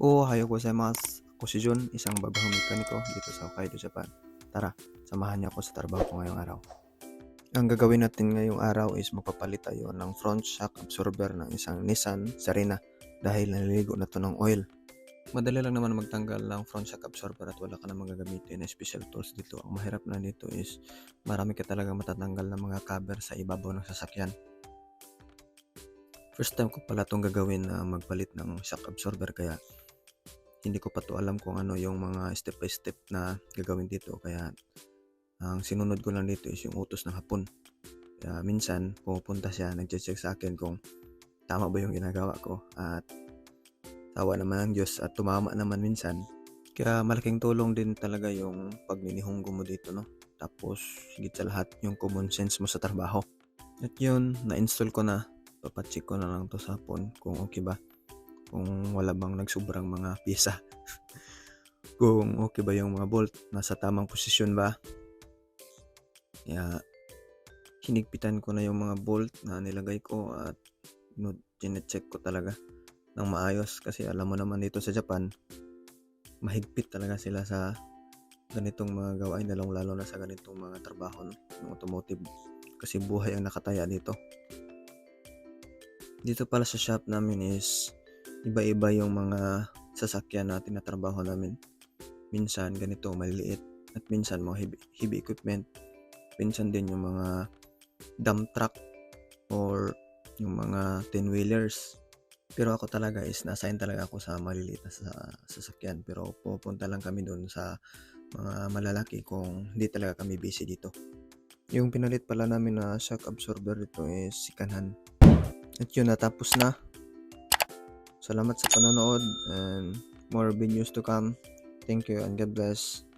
Ohayo gozaimasu. Ako si Jun, isang bagong mekaniko dito sa Hokkaido, Japan. Tara, samahan niyo ako sa trabaho ko ngayong araw. Ang gagawin natin ngayong araw is magpapalit tayo ng front shock absorber ng isang Nissan Serena dahil naliligo na to ng oil. Madali lang naman magtanggal ng front shock absorber at wala ka na magagamitin na special tools dito. Ang mahirap na dito is marami ka talaga matatanggal ng mga cover sa ibabaw ng sasakyan. First time ko pala itong gagawin na magpalit ng shock absorber, kaya hindi ko pa to alam kung ano yung mga step by step na gagawin dito, kaya ang sinunod ko lang dito is yung utos ng hapon. Kaya minsan pumupunta siya, nag-check sa akin kung tama ba yung ginagawa ko, at tawa naman ng Diyos at tumama naman minsan. Kaya malaking tulong din talaga yung pagninihunggo mo dito, no? Tapos higit sa lahat yung common sense mo sa trabaho. At yun, na-install ko na. Papacheck ko na lang to sa hapon kung okay ba, kung wala bang nagsobrang mga pyesa. Kung okay ba yung mga bolt, nasa tamang posisyon ba. Kaya hinigpitan ko na yung mga bolt na nilagay ko at chinecheck ko talaga ng maayos, kasi alam mo naman dito sa Japan, mahigpit talaga sila sa ganitong mga gawain, lalo na sa ganitong mga trabaho ng automotive, kasi buhay ang nakataya dito. Dito pala sa shop namin is iba-iba yung mga sasakyan na tinatrabaho namin. Minsan ganito maliliit, at minsan mga heavy equipment. Minsan din yung mga dump truck or yung mga 10-wheelers. Pero ako talaga is na-assign talaga ako sa maliliit na sasakyan. Pero pupunta lang kami doon sa mga malalaki kung hindi talaga kami busy dito. Yung pinalit pala namin na shock absorber dito is sikanhan. At yun, natapos na. Salamat sa panonood and more videos to come. Thank you and God bless.